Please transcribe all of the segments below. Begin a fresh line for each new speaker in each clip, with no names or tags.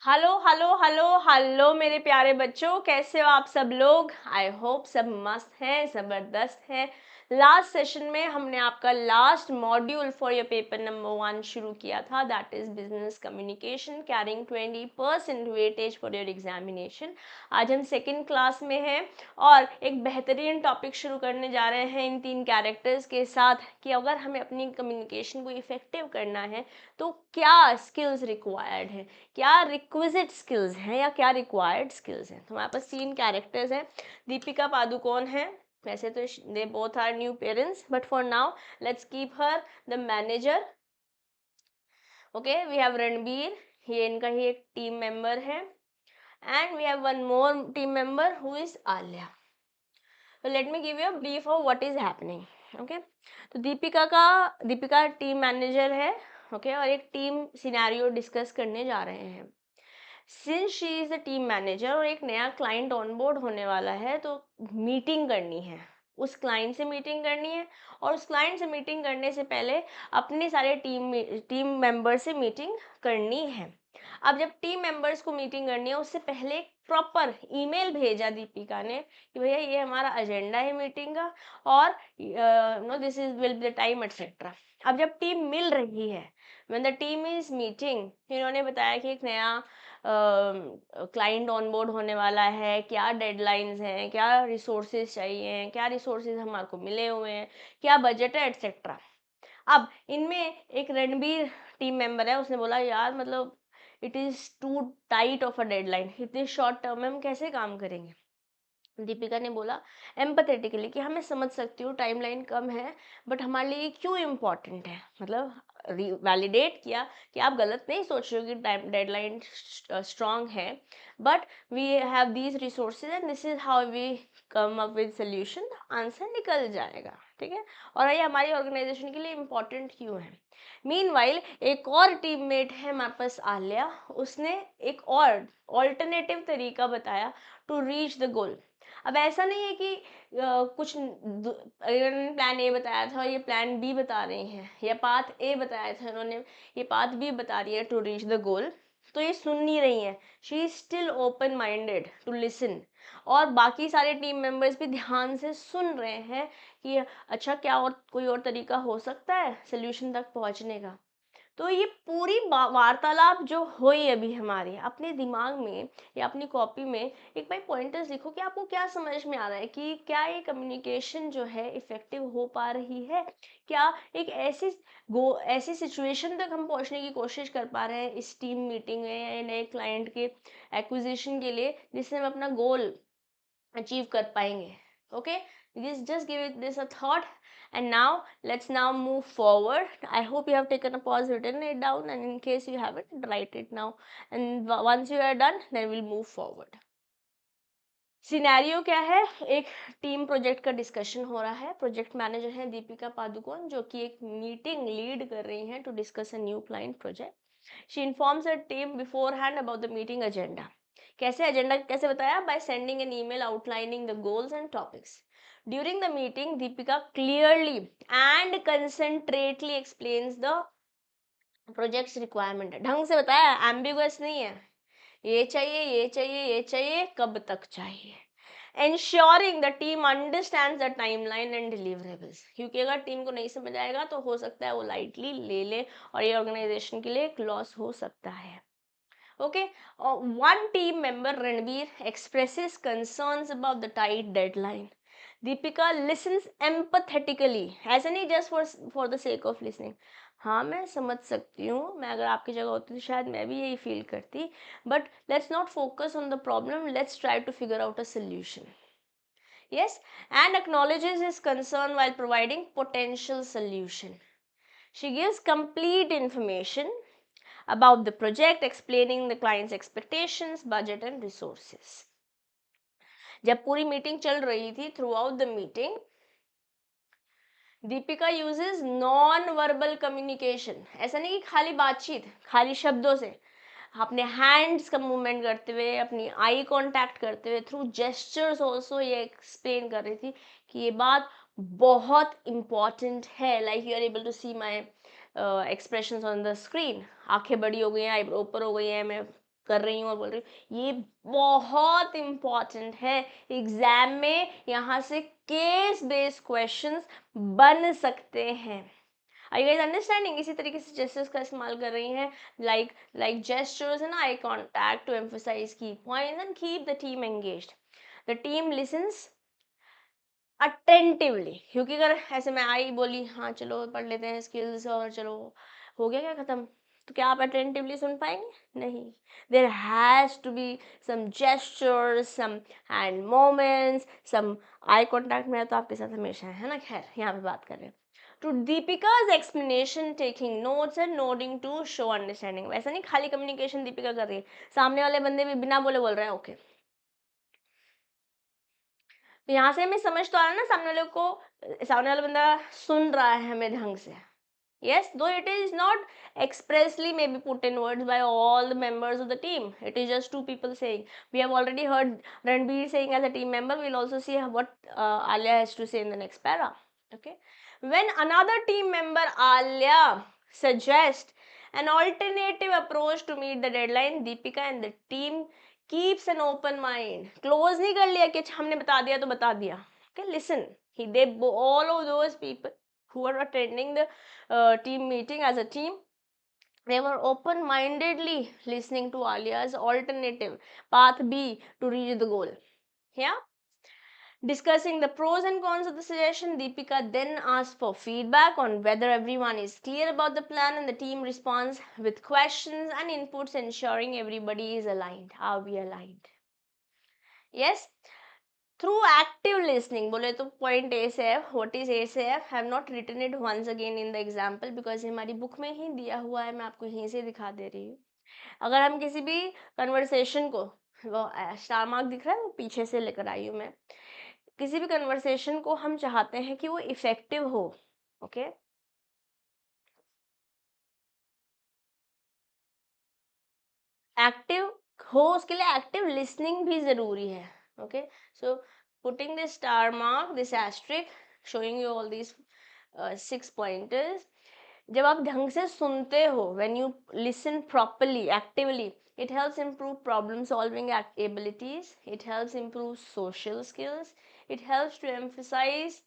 Hello hello hello hello मेरे प्यारे बच्चों, कैसे हो आप सब लोग। आई होप सब मस्त हैं, ज़बरदस्त हैं। लास्ट सेशन में हमने आपका last module for your paper number 1 शुरू किया था, that is business communication carrying 20% weightage for your examination. आज हम सेकेंड क्लास में हैं और एक बेहतरीन टॉपिक शुरू करने जा रहे हैं इन 3 कैरेक्टर्स के साथ कि अगर हमें अपनी कम्युनिकेशन को इफ़ेक्टिव करना है तो क्या स्किल्स रिक्वायर्ड है, क्या रिक्विजिट स्किल्स हैं या क्या रिक्वायर्ड स्किल्स हैं। तो हमारे पास 3 कैरेक्टर्स हैं। दीपिका पादुकोण है, वैसे तो they both are new parents but for now let's keep her the manager. Okay, we have Ranbir, ये इनका ही एक टीम मेंबर है। And we have one more team member who is Alia. So let me give you a brief of what is happening. Okay, तो Deepika team manager है। Okay, और एक team scenario discuss करने जा रहे हैं। Since she is the team manager और एक नया क्लाइंट ऑनबोर्ड होने वाला है तो मीटिंग करनी है, उस क्लाइंट से मीटिंग करनी है। और उस क्लाइंट से मीटिंग करने से पहले अपने सारे टीम मेंबर से मीटिंग करनी है। अब जब टीम मेंबर्स को मीटिंग करनी है उससे पहले एक प्रॉपर ईमेल भेजा दीपिका ने कि भैया ये हमारा एजेंडा है मीटिंग का और no this is will be the time etcetera. अब जब टीम मिल रही है, when the team is meeting, इन्होंने बताया कि एक नया क्लाइंट ऑनबोर्ड होने वाला है, क्या डेडलाइंस हैं, क्या रिसोर्सेज चाहिए, क्या रिसोर्सेज हमारे को मिले हुए हैं, क्या बजट है एटसेट्रा। अब इनमें एक रणबीर टीम मेंबर है, उसने बोला यार मतलब it is too tight of a deadline, इतने शॉर्ट टर्म में हम कैसे काम करेंगे। दीपिका ने बोला एम्पथेटिकली कि हमें समझ सकती हूँ टाइमलाइन कम है बट हमारे लिए क्यों इम्पोर्टेंट है, मतलब वैलिडेट किया कि आप गलत नहीं सोच रहे हो कि टाइम डेडलाइन स्ट्रांग है, but we have these resources and this is how we come up with solution, answer निकल जाएगा। ठीक है, और ये हमारी ऑर्गेनाइजेशन के लिए इम्पोर्टेंट क्यों है। मीनवाइल एक और टीममेट है हमारे पास आलिया, उसने एक और ऑल्टरनेटिव तरीका बताया टू रीच द गोल। अब ऐसा नहीं है कि कुछ इन्होंने प्लान ए बताया था और ये प्लान बी बता रही हैं, या पाथ ए बताया था इन्होंने, ये पाथ बी बता रही है टू रीच द गोल। तो ये सुन नहीं रही हैं, she is still open minded to listen. और बाकी सारे टीम मेंबर्स भी ध्यान से सुन रहे हैं कि अच्छा क्या और कोई और तरीका हो सकता है सोल्यूशन तक पहुंचने का। तो ये पूरी वार्तालाप जो हुई अभी हमारी, अपने दिमाग में या अपनी कॉपी में एक बार पॉइंटर्स लिखो कि आपको क्या समझ में आ रहा है कि क्या ये कम्युनिकेशन जो है इफेक्टिव हो पा रही है, क्या एक ऐसी सिचुएशन तक हम पहुंचने की कोशिश कर पा रहे हैं इस टीम मीटिंग में या नए क्लाइंट के एक्विजिशन के लिए जिससे हम अपना गोल अचीव कर पाएंगे। Okay, just give it this a thought and now let's now move forward. I hope you have taken a pause, written it down, and in case you haven't, write it now, and once you are done then we'll move forward. Scenario क्या है, एक team project का discussion हो रहा है। Project manager है दीपिका पादुकोण जो कि एक मीटिंग लीड कर रही हैं to discuss a new client project. She informs a team beforehand about the meeting agenda. कैसे एजेंडा कैसे बताया, by sending an email outlining the goals and topics. During the meeting Deepika clearly and concentratedly explains the projects requirement. ढंग से बताया, ambiguous नहीं है, ये चाहिए ये चाहिए ये चाहिए, कब तक चाहिए। ensuring the team understands the timeline and deliverables, क्योंकि अगर टीम को नहीं समझ आएगा तो हो सकता है वो लाइटली ले ले और ये ऑर्गेनाइजेशन के लिए एक लॉस हो सकता है। Okay, one team member Ranbir expresses concerns about the tight deadline. Deepika listens empathetically, ऐसे नहीं just for the sake of listening. हाँ मैं समझ सकती हूँ, मैं अगर आपकी जगह होती तो शायद मैं भी यही फील करती, but let's not focus on the problem, let's try to figure out a solution. Yes, and acknowledges his concern while providing potential solution. She gives complete information about the project, explaining the client's expectations, budget and resources. जब पूरी meeting चल रही थी, through out the meeting Deepika uses non verbal communication. ऐसा नहीं कि खाली बातचीत, खाली शब्दों से, अपने हैंड्स का मूवमेंट करते हुए, अपनी आई कांटेक्ट करते हुए, थ्रू जेस्चर्स ऑल्सो ये एक्सप्लेन कर रही थी कि ये बात बहुत इम्पॉर्टेंट है। Like you are able to see my expressions on the screen, आंखें बड़ी हो गई हैं, आईब्रो ऊपर हो गई हैं, मैं कर रही हूँ और बोल रही हूँ, ये बहुत इंपॉर्टेंट है एग्जाम में, यहाँ से केस बेस्ड क्वेश्चंस बन सकते हैं। Are you guys understanding? इसी तरीके से जेस्चर्स का इस्तेमाल कर रही हैं, like gestures and eye contact to emphasize key points and keep the team engaged. The team listens attentively, क्योंकि अगर ऐसे मैं आई बोली हाँ चलो पढ़ लेते हैं स्किल्स और चलो हो गया क्या खत्म, तो क्या आप अटेंटिवली सुन पाएंगे? नहीं। There has to be some gestures, some hand moments, some eye contact. मेरा तो आपके साथ हमेशा है ना, खैर यहाँ पे बात कर रहे हैं। To Deepika's explanation, taking notes and nodding to show understanding। वैसा नहीं खाली कम्युनिकेशन दीपिका कर रही है, सामने वाले बंदे भी बिना बोले बोल रहे हैं ओके। तो यहाँ से हमें समझ तो आ रहा है ना, सामने वाला बंदा सुन रहा है हमें ढंग से। Yes, though it is not expressly maybe put in words by all the members of the team. It is just two people saying. We have already heard Ranbir saying as a team member. We'll also see what Alia has to say in the next para. Okay. When another team member, Alia, suggests an alternative approach to meet the deadline, Deepika and the team keeps an open mind. Close नहीं कर लिया कि हमने बता दिया तो बता दिया. Okay, listen. All of those people who are attending the team meeting as a team, they were open-mindedly listening to Alia's alternative path B to reach the goal. Yeah. Discussing the pros and cons of the suggestion, Deepika then asked for feedback on whether everyone is clear about the plan, and the team responds with questions and inputs, ensuring everybody is aligned. Are we aligned? Yes. Through active listening, बोले तो point ASF, what is ASF? I have not written it once again in the example because हमारी book में ही दिया हुआ है, मैं आपको यहीं से दिखा दे रही हूँ। अगर हम किसी भी कन्वर्सेशन को, वो स्टार मार्क दिख रहा है, वो पीछे से लेकर आई हूँ मैं, किसी भी कन्वर्सेशन को हम चाहते हैं कि वो इफेक्टिव हो, ओके, एक्टिव हो, उसके लिए एक्टिव लिसनिंग भी जरूरी है। Okay, so putting this star mark, this asterisk, showing you all this 6 pointers. जब आप ढंग से सुनते हो, when you listen properly, actively, it helps improve problem solving abilities, it helps improve social skills, it helps to emphasize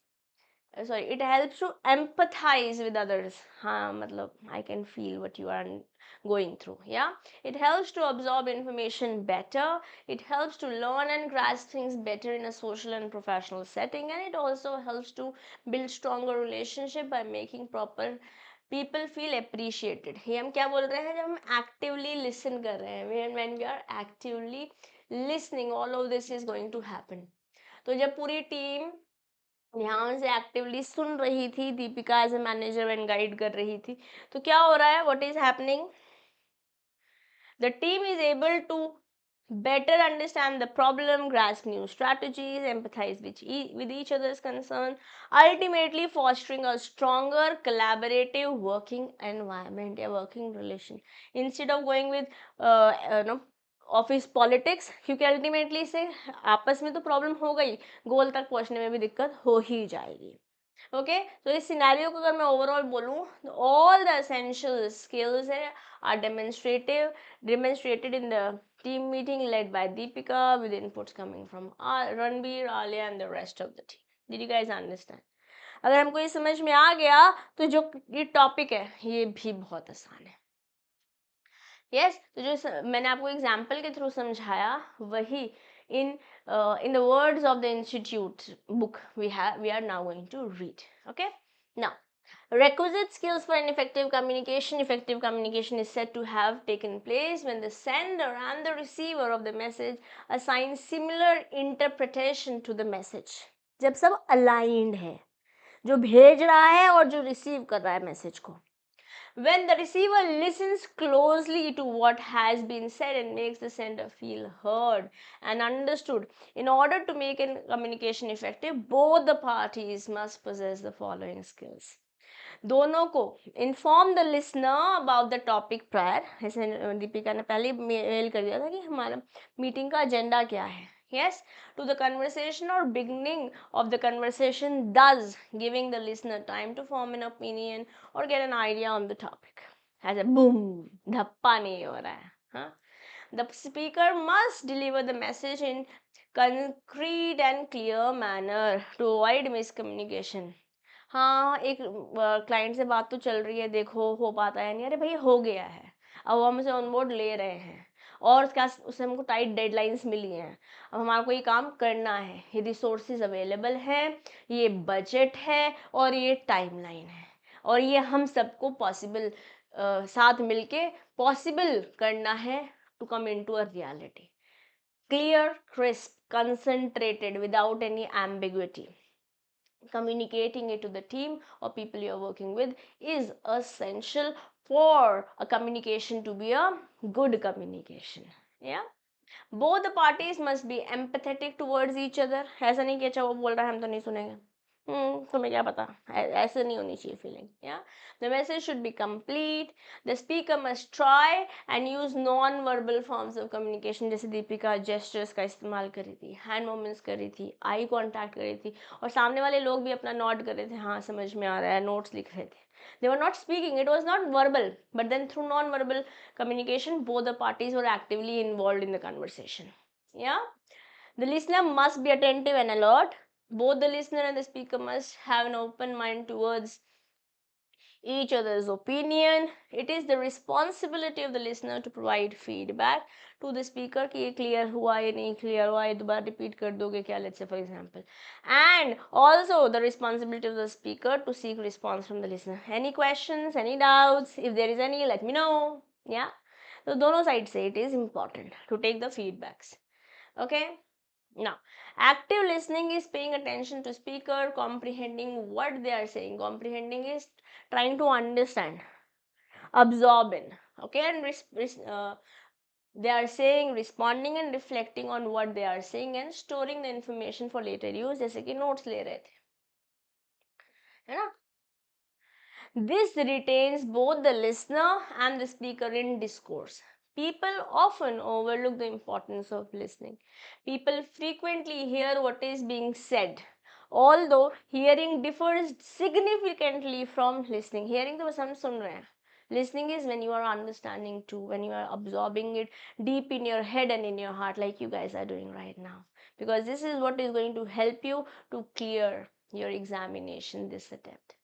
it helps to empathize with others. हाँ, मतलब I can feel what you are going through. Yeah, it helps to absorb information better, it helps to learn and grasp things better in a social and professional setting, and it also helps to build stronger relationship by making proper people feel appreciated. ये हम क्या बोल रहे हैं, जब हम actively listen कर रहे हैं, when we are actively listening, all of this is going to happen. तो जब पूरी टीम ध्यान से एक्टिवली सुन रही थी, Deepika as a manager and guide कर रही थी, तो क्या हो रहा है, what is happening, the team is able to better understand the problem, grasp new strategies, empathize with each other's concern, ultimately fostering a stronger collaborative working environment, a working relation, instead of going with office politics, क्योंकि ultimately से आपस में तो problem हो गई, गोल तक पहुंचने में भी दिक्कत हो ही जाएगी। ओके, तो इस सिनेरियो को अगर मैं ओवरऑल बोलूँ, तो ऑल द एसेंशियल स्किल्स है are demonstrated in the team meeting led by Deepika with inputs coming from Ranbir, Alia and the rest of the team. Did you guys understand? अगर हमको ये समझ में आ गया तो जो ये टॉपिक है ये भी बहुत आसान है। यस, तो जो मैंने आपको एग्जाम्पल के थ्रू समझाया, वही in the words of the institute book we are now going to read. Okay, now requisite skills for an effective communication. Effective communication is said to have taken place when the sender and the receiver of the message assign similar interpretation to the message. जब सब aligned है, जो भेज रहा है और जो receive कर रहा है मैसेज को, when the receiver listens closely to what has been said and makes the sender feel heard and understood. In order to make a communication effective, both the parties must possess the following skills. दोनों को inform the listener about the topic prior, ऐसे दीपिका ने पहले mail कर दिया था कि हमारा मीटिंग का एजेंडा क्या है, yes, to the conversation or beginning of the conversation, thus giving the listener time to form an opinion or get an idea on the topic. ऐसे बूम, धप्पा नहीं हो रहा है, हाँ, The speaker must deliver the message in concrete and clear manner to avoid miscommunication. हाँ, एक client से बात तो चल रही है, देखो हो पाता है नहीं, अरे भाई हो गया है, अब वो हमसे ऑन बोर्ड ले रहे हैं और क्या उससे हमको टाइट डेडलाइंस मिली हैं, अब हमारे को ये काम करना है, ये रिसोर्सेज अवेलेबल है, ये बजट है और ये टाइमलाइन है और ये हम सबको पॉसिबल साथ मिलके पॉसिबल करना है to come into a reality. Clear, crisp, concentrated, without any ambiguity. Communicating it to the team or people you're working with is essential for a communication to be a good communication. Yeah. Both the parties must be empathetic towards each other. ऐसा नहीं कि अच्छा वो बोल रहा है हम तो नहीं सुनेंगे, तुम्हें क्या पता, ऐसे नहीं होनी चाहिए फीलिंग. या the message should be complete. The speaker must try and use non verbal forms of communication, जैसे दीपिका जेस्चर्स का इस्तेमाल कर रही थी, हैंड मूवमेंट्स कर रही थी, आई कॉन्टैक्ट कर रही थी और सामने वाले लोग भी अपना नोट कर रहे थे, हाँ समझ में आ रहा है, नोट्स लिख रहे थे. They were not speaking, it was not verbal, but then through non-verbal communication both the parties were actively involved in the conversation. Yeah, the listener must be attentive and alert. Both the listener and the speaker must have an open mind towards each other's opinion. It is the responsibility of the listener to provide feedback to the speaker कि ये clear हुआ, ये नहीं clear हुआ, ये दोबारा repeat कर दोगे क्या, let's say for example. And also the responsibility of the speaker to seek response from the listener. Any questions, any doubts, if there is any, let me know. Yeah, so दोनों side से it is important to take the feedbacks. Okay. Now, active listening is paying attention to speaker, comprehending what they are saying. Comprehending is trying to understand, absorb in, okay, and they are saying, responding and reflecting on what they are saying and storing the information for later use, जैसे कि notes ले रहे थे, है ना? This retains both the listener and the speaker in discourse. People often overlook the importance of listening. People frequently hear what is being said, although hearing differs significantly from listening. Hearing तो बस हम सुन रहे हैं. Listening is when you are understanding too, when you are absorbing it deep in your head and in your heart, like you guys are doing right now. Because this is what is going to help you to clear your examination this attempt.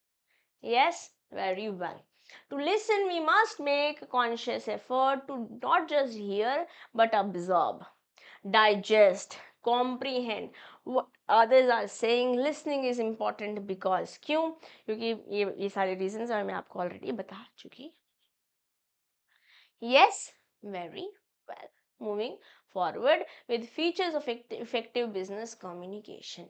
Yes, very well. To listen, we must make a conscious effort to not just hear but absorb, digest, comprehend what others are saying. Listening is important because क्यों? क्योंकि ये सारे reasons और मैं आपको already बता चुकी. Yes, very well. Moving forward with features of effective business communication.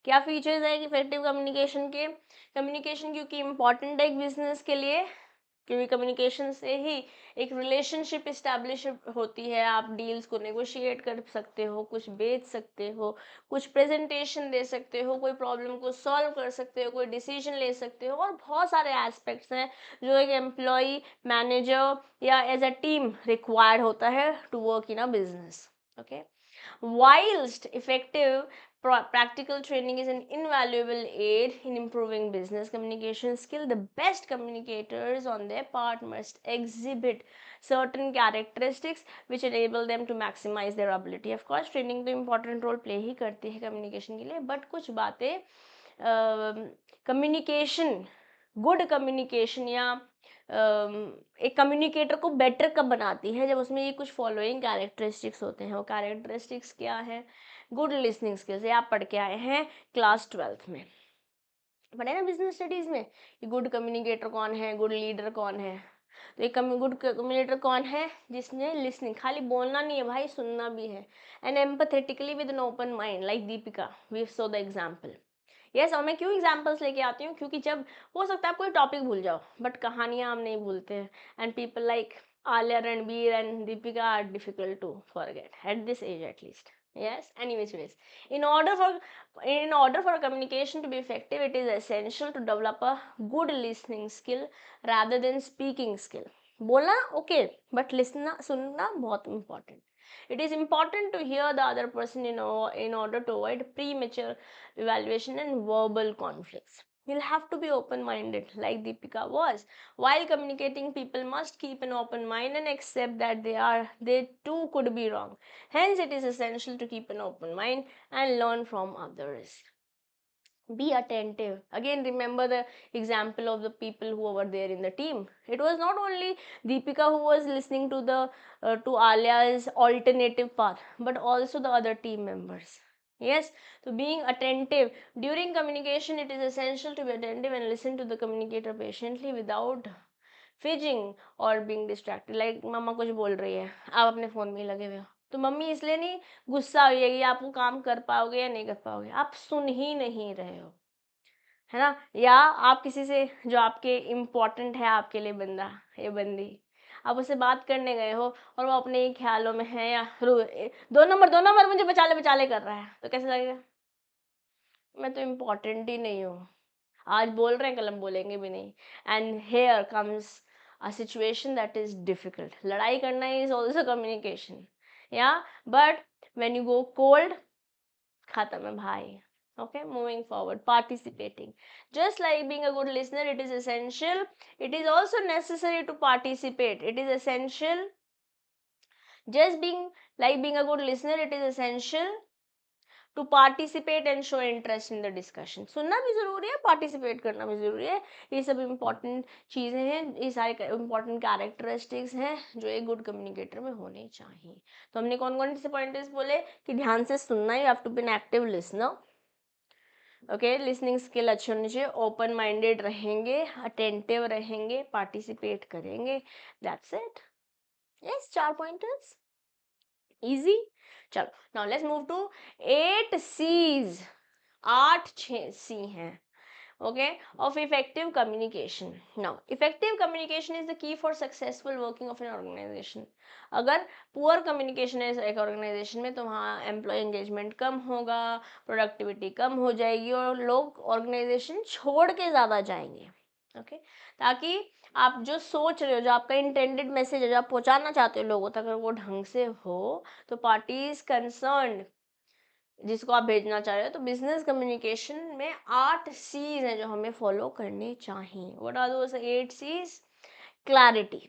क्या फीचर्स है इफेक्टिव कम्युनिकेशन के? कम्युनिकेशन क्योंकि इम्पॉर्टेंट है एक बिजनेस के लिए, क्योंकि कम्युनिकेशन से ही एक रिलेशनशिप इस्टेब्लिश होती है, आप डील्स को नेगोशिएट कर सकते हो, कुछ बेच सकते हो, कुछ प्रेजेंटेशन दे सकते हो, कोई प्रॉब्लम को सॉल्व कर सकते हो, कोई डिसीजन ले सकते हो और बहुत सारे एस्पेक्ट्स हैं जो एक एम्प्लॉय, मैनेजर या एज अ टीम रिक्वायर्ड होता है to work in a business. Okay. Whilst effective practical training is an invaluable aid in improving business communication skill, the best communicators on their part must exhibit certain characteristics which enable them to maximize their ability. Of course, training तो important role play ही करती है communication के लिए, but कुछ बातें communication, good communication या एक communicator को बेटर कब बनाती है, जब उसमें ये कुछ फॉलोइंग कैरेक्टरिस्टिक्स होते हैं. वो कैरेक्टरिस्टिक्स क्या है? Good listening skills. ये आप पढ़ के आए हैं क्लास 12th में, पढ़े ना बिजनेस स्टडीज में कि गुड कम्युनिकेटर कौन है, गुड लीडर कौन है. तो एक गुड कम्युनिकेटर कौन है? जिसने लिसनिंग, खाली बोलना नहीं है भाई, सुनना भी है. And empathetically with an open mind, like Deepika, we saw the example. Yes, और मैं क्यों एग्जाम्पल्स लेके आती हूँ? क्योंकि जब हो सकता है आप कोई टॉपिक भूल जाओ, बट कहानियाँ हम नहीं भूलते हैं. And people like Alia, Ranbir and Deepika are difficult to forget at this age at least. Yes, any which ways. In order for communication to be effective, it is essential to develop a good listening skill rather than speaking skill. बोलना okay, but लिसना, सुनना बहुत important. It is important to hear the other person in order to avoid premature evaluation and verbal conflicts. You'll have to be open-minded like Deepika was. While communicating, people must keep an open mind and accept that they too could be wrong. Hence it is essential to keep an open mind and learn from others. Be attentive. Again, remember the example of the people who were there in the team. It was not only Deepika who was listening to the to Alia's alternative path, but also the other team members. Yes, so being attentive during communication, it is essential to be attentive and listen to the communicator patiently without fidgeting or being distracted. Like मम्मा कुछ बोल रही है, आप अपने phone में ही लगे हुए हो, तो मम्मी इसलिए नहीं गुस्सा हुई है कि आप वो काम कर पाओगे या नहीं कर पाओगे, आप सुन ही नहीं रहे हो, है ना। या आप किसी से जो आपके इम्पोर्टेंट है आपके लिए बंदा या बंदी, आप उससे बात करने गए हो और वो अपने ही ख्यालों में है या 2 नंबर मुझे बचा ले कर रहा है, तो कैसे लगेगा, मैं तो इम्पोर्टेंट ही नहीं हूँ, आज बोल रहे हैं कल हम बोलेंगे भी नहीं। And here comes a situation that is difficult. लड़ाई करना इज ऑल्सो कम्युनिकेशन, या but when you go cold, खत्म है भाई। Okay, moving forward, participating. Just like being a good listener, it is essential, it is also necessary to participate. It is essential, just being a good listener, it is essential to participate and show interest in the discussion. सुनना भी ज़रूरी है, participate करना भी ज़रूरी है। ये सब इंपॉर्टेंट चीज़ें हैं, ये सारे इंपॉर्टेंट कैरेक्टरिस्टिक्स हैं जो एक गुड कम्युनिकेटर में होने चाहिए। तो हमने कौन कौन से पॉइंट्स बोले कि ध्यान से सुनना, you have to be an active listener. Okay, listening skill अच्छी होनी चाहिए, ओपन माइंडेड रहेंगे, अटेंटिव रहेंगे, पार्टिसिपेट करेंगे, that's it. Yes, 4 pointers, easy. चलो, now let's move to 8 C's। 8 C हैं, okay, of effective communication. Now effective communication is the key for successful working of an organization. अगर poor communication है एक organisation में तो वहाँ employ engagement कम होगा, productivity कम हो जाएगी और लोग ऑर्गेनाइजेशन छोड़ के ज़्यादा जाएंगे। ओके, ताकि आप जो सोच रहे हो, जो आपका इंटेंडेड मैसेज है, जो आप पहुँचाना चाहते हो लोगों तक, अगर वो ढंग से हो तो पार्टी इज कंसर्न्ड जिसको आप भेजना चाह रहे हो। तो बिजनेस कम्युनिकेशन में 8 C's हैं जो हमें फॉलो करने चाहिए। What are those 8 C's? Clarity.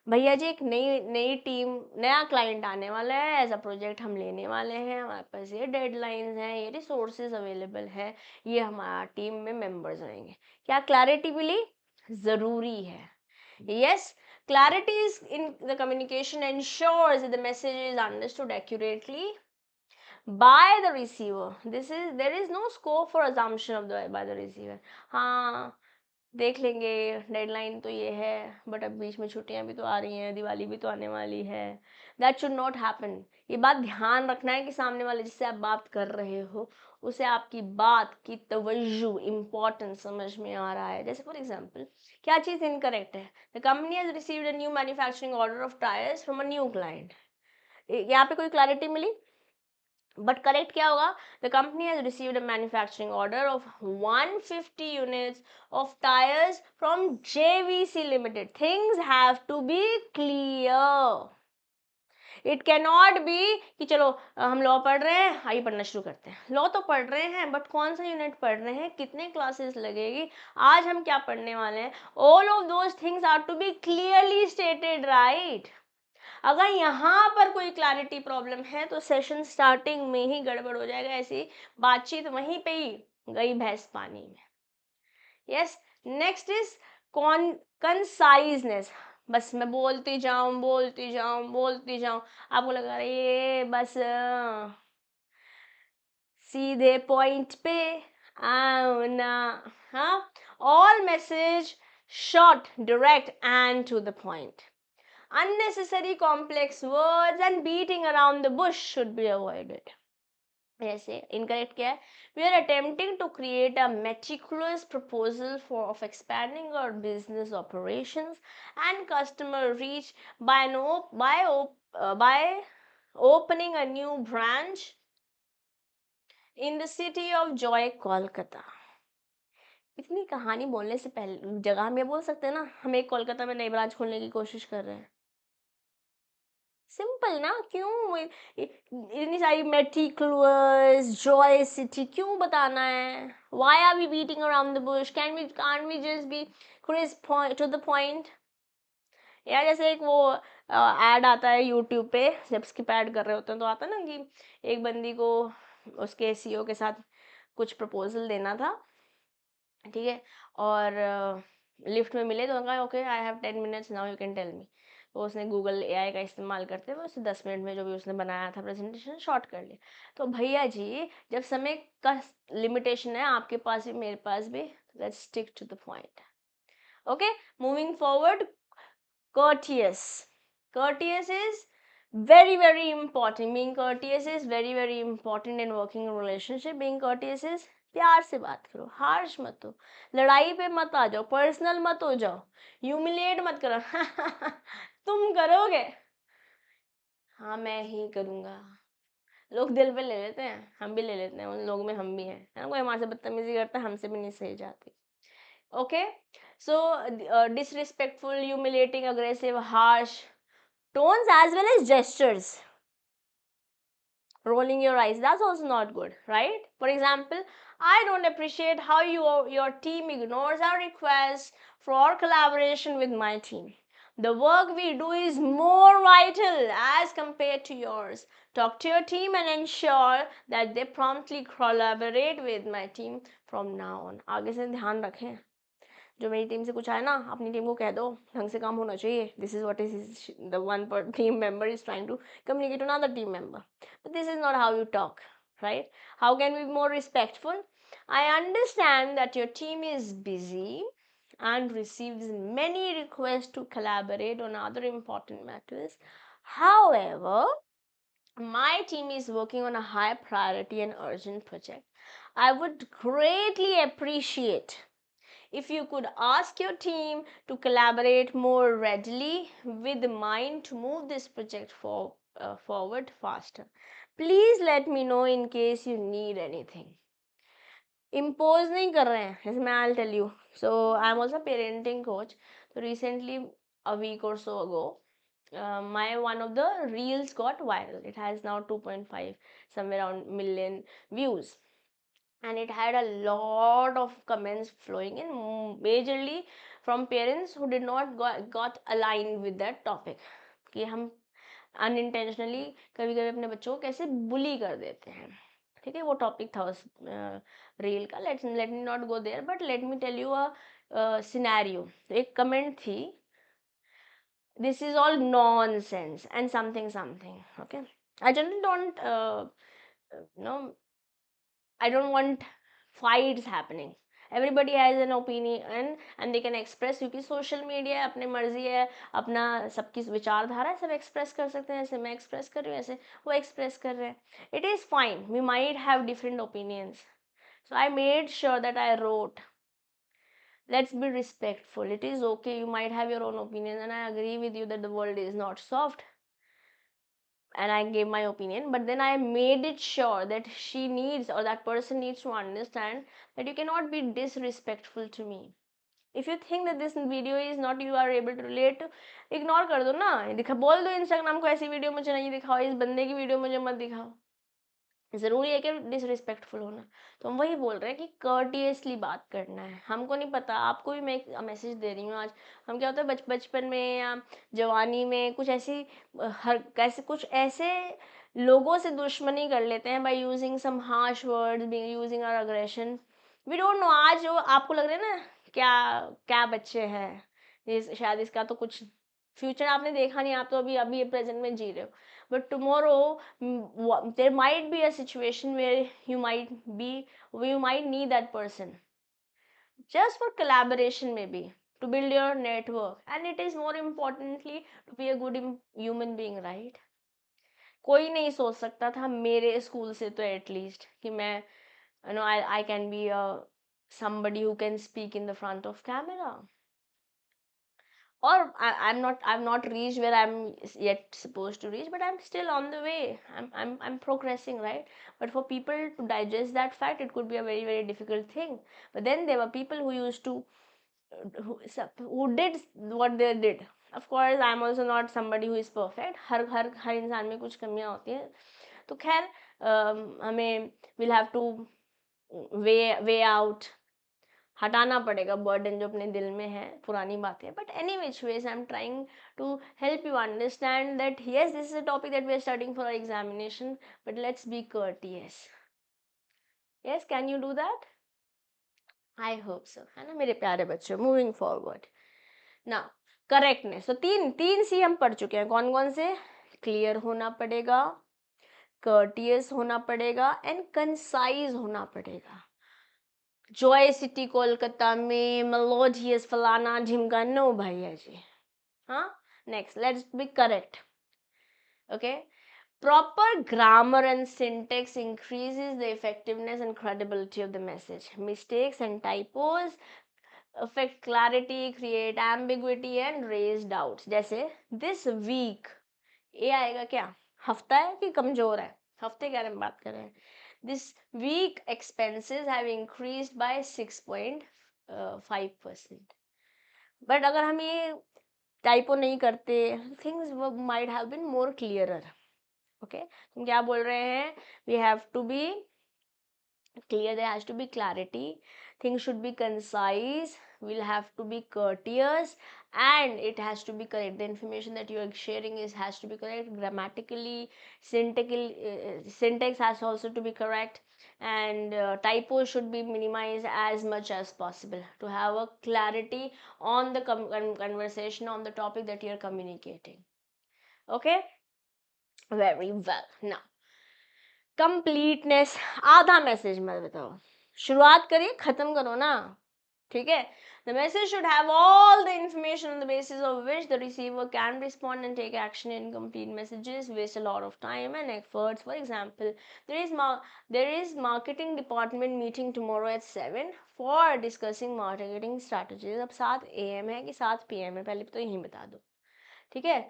भैया जी, एक नई टीम, नया क्लाइंट आने वाला है, ऐसा प्रोजेक्ट हम लेने वाले हैं, हमारे पास ये डेडलाइंस हैं, ये रिसोर्सेज अवेलेबल है, ये हमारा टीम में मेंबर्स रहेंगे। क्या क्लैरिटी मिली? ज़रूरी है। Yes, clarity is in the communication ensures that the message is understood accurately by the receiver. There is no scope for assumption of the by the receiver. हाँ, देख लेंगे, डेडलाइन तो ये है, बट अब बीच में छुट्टियां भी तो आ रही हैं, दिवाली भी तो आने वाली है। That should not happen. ये बात ध्यान रखना है कि सामने वाले जिससे आप बात कर रहे हो उसे आपकी बात की तवज्जो, इम्पोर्टेंस समझ में आ रहा है। जैसे फॉर एग्जाम्पल, क्या चीज़ इनकरेक्ट है? The company has received a new manufacturing order of tyres from a new client. यहाँ पे कोई क्लैरिटी मिली? बट करेक्ट क्या होगा? The company has received a manufacturing order of 150 units of tyres from JVC limited. Things have to be clear. It can not be कि चलो हम law पढ़ रहे हैं, आइए पढ़ना शुरू करते हैं। लॉ तो पढ़ रहे हैं बट कौन सा यूनिट पढ़ रहे हैं, कितने क्लासेस लगेगी, आज हम क्या पढ़ने वाले हैं, all of those things are to be clearly stated, right. अगर यहाँ पर कोई क्लैरिटी प्रॉब्लम है तो सेशन स्टार्टिंग में ही गड़बड़ हो जाएगा, ऐसी बातचीत वहीं पे ही गई भैंस पानी में। Yes, next is conciseness. बस मैं बोलती जाऊं आपको लगा ये बस सीधे पॉइंट पे आओ ना। हाँ, all message short, direct and to the point. Unnecessary complex words and beating around the bush should be avoided. ऐसे incorrect क्या है? We are attempting to create a meticulous proposal of expanding our business operations and customer reach by opening a new branch in the city of Joy, Kolkata. इतनी कहानी बोलने से पहले जगह हम ये बोल सकते हैं ना, हम एक कोलकाता में नई ब्रांच खोलने की कोशिश कर रहे हैं। सिंपल ना, क्यों इतनी सारी मेटिकुलस जॉयसिटी क्यों बताना है? Why are we beating around the bush? Can't we just be crisp to the point? यार जैसे एक वो ऐड आता है यूट्यूब पे, जब स्किप ऐड कर रहे होते हैं तो आता है ना कि एक बंदी को उसके सीईओ के साथ कुछ प्रपोजल देना था, ठीक है, और लिफ्ट में मिले तो उन्होंने कहा okay I have 10 minutes now you can tell me. तो उसने गूगल एआई का इस्तेमाल करते हुए उसे 10 मिनट में जो भी उसने बनाया था प्रेजेंटेशन शॉर्ट कर लिया। तो भैया जी, जब समय का लिमिटेशन है आपके पास भी मेरे पास भी, let's stick to the point. Okay, moving forward, courteous. Courteous is very important. Being courteous is very important in working relationship. Being courteous is प्यार से बात करो, हार्श मत हो, लड़ाई पे मत आ जाओ, पर्सनल मत हो जाओ, ह्यूमिलिएट मत करो तुम करोगे, हाँ मैं ही करूँगा। लोग दिल पे ले लेते हैं, हम भी ले लेते हैं, उन लोगों में हम भी हैं, है ना? कोई हमारे से बदतमीजी करता है, हमसे भी नहीं सही जाती। Okay, so disrespectful, humiliating, aggressive, harsh tones as well as gestures. Rolling your eyes, that's also not good, right? For example, I don't appreciate how your team ignores our requests for collaboration with my team. The work we do is more vital as compared to yours. Talk to your team and ensure that they promptly collaborate with my team from now on. आगे से ध्यान रखें, जो मेरी team से कुछ आए ना, अपनी टीम को कह दो ढंग से काम होना चाहिए. This is what is the one team member is trying to communicate to another team member, but this is not how you talk, right? How can we be more respectful? I understand that your team is busy and receives many requests to collaborate on other important matters. However, my team is working on a high priority and urgent project. I would greatly appreciate if you could ask your team to collaborate more readily with mine to move this project forward faster. Please let me know in case you need anything. Impose नहीं कर रहे हैं, जैसे मैं I'll tell you. So I'm also a parenting coach. So recently, a week or so ago, my one of the reels got viral. It has now 2.5 somewhere around million views, and it had a lot of comments flowing in, majorly from parents who did not got aligned with that topic, कि हम unintentionally कभी कभी अपने बच्चों को कैसे बुली कर देते हैं, ठीक है? वो टॉपिक था उस रील का. Let me not go there, but let me tell you a scenario. एक कमेंट थी, this is all nonsense and something. Okay, I generally don't you know I don't want fights happening. Everybody has an opinion and they can express, क्योंकि social media है, अपनी मर्जी है, अपना सबकी विचारधारा है, सब एक्सप्रेस कर सकते हैं. ऐसे मैं एक्सप्रेस कर रही हूँ, ऐसे वो एक्सप्रेस कर रहे हैं. It is fine, we might have different opinions. So I made sure that I wrote, let's be respectful. It is okay, you might have your own opinion, and I agree with you that the world is not soft, and I gave my opinion, but then I made it sure that she needs, or that person needs to understand that you cannot be disrespectful to me. If you think that this video is not, you are able to relate to, ignore कर दो ना. दिखा बोल दो Instagram को ऐसी video मुझे नहीं दिखाओ, इस बंदे की वीडियो मुझे मत दिखाओ. ज़रूरी है कि डिसरिस्पेक्टफुल होना? तो हम वही बोल रहे हैं कि कर्टियसली बात करना है. हमको नहीं पता, आपको भी मैं एक मैसेज दे रही हूँ आज. हम क्या होता है बचपन में या जवानी में कुछ ऐसी हर कैसे कुछ ऐसे लोगों से दुश्मनी कर लेते हैं by using some harsh words, be using our aggression. We don't know. आज जो आपको लग रहा है ना क्या क्या बच्चे हैं, शायद इसका तो कुछ फ्यूचर आपने देखा नहीं, आप तो अभी अभी प्रेजेंट में जी रहे हो. But tomorrow, there might be a situation where you might need that person just for collaboration, maybe to build your network, and it is more importantly to be a good human being, right? कोई नहीं सोच सकता था मेरे school से तो at least कि मैं I can be a somebody who can speak in the front of camera. Or I'm not reached where I'm yet supposed to reach, but I'm still on the way. I'm progressing, right? But for people to digest that fact, it could be a very difficult thing. But then there were people who used to who did what they did, of course I am also not somebody who is perfect, हर इंसान में कुछ कमियां होती हैं, तो खैर हमें will have to way out, हटाना पड़ेगा बर्डन जो अपने दिल में है, पुरानी बातें। But any which ways I am trying to help you understand that yes this is a topic that we are studying for examination, but let's be courteous. Yes, can you do that? I hope so, है ना मेरे प्यारे बच्चों। Moving forward now, correctness. तो तीन तीन सी हम पढ़ चुके हैं, कौन कौन से? क्लियर होना पड़ेगा, कर्टियस होना पड़ेगा एंड कंसाइज होना पड़ेगा। जॉय सिटी कोलकाता में मेलोडियस फलाना झिमका, नो भैया जी। हाँ, next, let's be correct. Okay, proper grammar and syntax increases the effectiveness and credibility of the message. Mistakes and typos affect clarity, create ambiguity and raise doubts. जैसे this week, ये आएगा क्या? हफ्ता है कि कमजोर है? हफ्ते के बारे में बात कर रहे हैं। This week expenses have increased by 6.5%. But अगर हम ये टाइपो नहीं करते, things might have been more clearer. Okay, तुम क्या बोल रहे हैं? We have to be clear, there has to be clarity, things should be concise, we'll have to be courteous, and it has to be correct. The information that you are sharing has to be correct grammatically, syntax has also to be correct, and typos should be minimized as much as possible to have a clarity on the conversation, on the topic that you are communicating. Okay, very well. Now, completeness, आधा message मत बताओ, शुरुआत करिए, खत्म करो ना, ठीक है? The message should have all the information on the basis of which the receiver can respond and take action. Incomplete messages waste a lot of time and efforts. For example, there is marketing department meeting tomorrow at 7 for discussing marketing strategies. अब 7 AM है कि 7 PM है, पहले तो यही बता दो, ठीक है?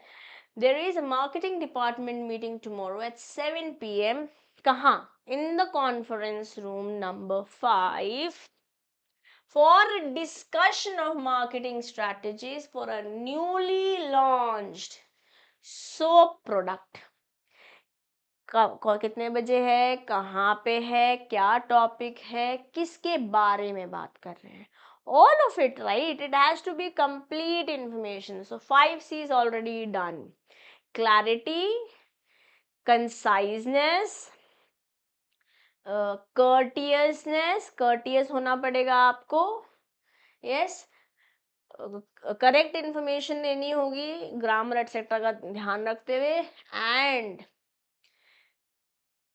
There is a marketing department meeting tomorrow at 7 PM. कहाँ? In the conference room number 5 for a discussion of marketing strategies for a newly launched soap product. कितने बजे है, कहाँ पे है, क्या टॉपिक है, किसके बारे में बात कर रहे हैं, all of it, right? It has to be complete information. So 5C is already done. Clarity, conciseness, courteousness, courteous होना पड़ेगा आपको, yes, करेक्ट इंफॉर्मेशन देनी होगी, ग्रामर एटसेट्रा का ध्यान रखते हुए, and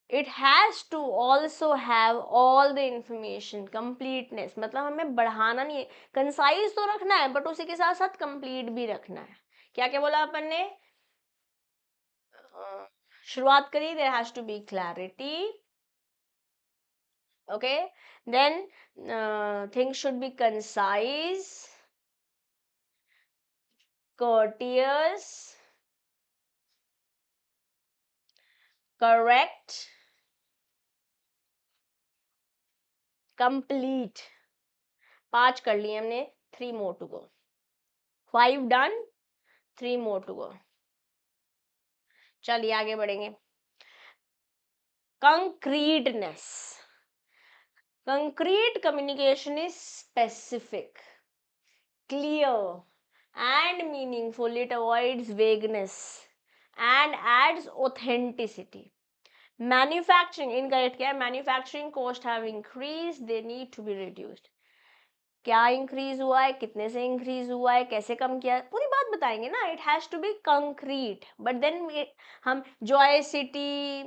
it has to also have all the information, completeness, मतलब हमें बढ़ाना नहीं है, कंसाइज तो रखना है बट उसी के साथ साथ कंप्लीट भी रखना है। क्या क्या बोला अपन ने? शुरुआत करी, there has to be clarity, okay, then things should be concise, courteous, correct, complete. 5 कर लिए हमने, 3 more to go. 5 done, 3 more to go. चलिए आगे बढ़ेंगे। Concreteness. Concrete communication is specific, clear, and meaningful. It avoids vagueness and adds authenticity. Manufacturing, incorrect क्या है? Manufacturing cost have increase, they need to be reduced. क्या increase हुआ है, कितने से इंक्रीज हुआ है, कैसे कम किया, पूरी बात बताएंगे ना। It has to be concrete, but then हम जॉय सिटी,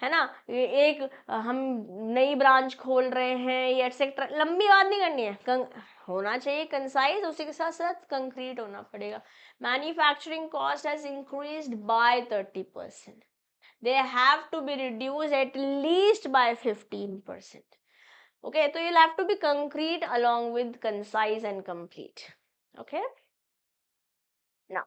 है ना, एक हम नई ब्रांच खोल रहे हैं, ये एटसेट्रा, लंबी बात नहीं करनी है, होना चाहिए कंसाइज, उसी के साथ साथ कंक्रीट होना पड़ेगा। Manufacturing cost has increased by 30%. they have to be reduced at least by 15%. Okay, so you'll have to be concrete along with concise and complete. Okay, now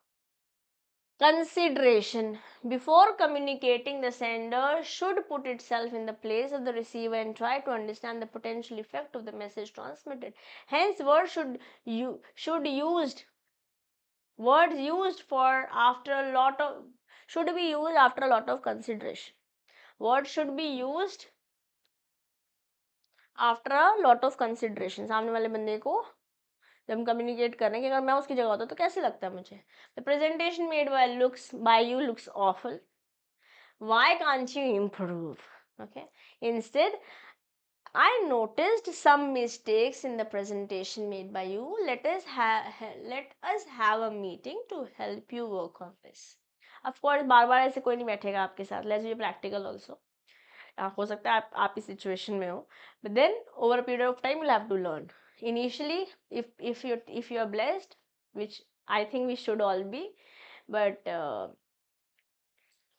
consideration. Before communicating, the sender should put itself in the place of the receiver and try to understand the potential effect of the message transmitted. Hence, words should used Words used for after a lot of should be used after a lot of consideration. Words should be used after a lot of consideration. सामने वाले बंदे को जब हम communicate कर रहे हैं कि अगर मैं उसकी जगह होता तो कैसे लगता है मुझे. The presentation made by you looks awful. Why can't you improve? Okay. Instead, I noticed some mistakes in the presentation made by you. Let us have a meeting to help you work on this. Of course, बार बार ऐसे कोई नहीं बैठेगा आपके साथ. Let's be practical also. हो सकता है आप इस सिचुएशन में हो, but then over a period of time you'll have to learn. Initially, if you are blessed, which I think we should all be, but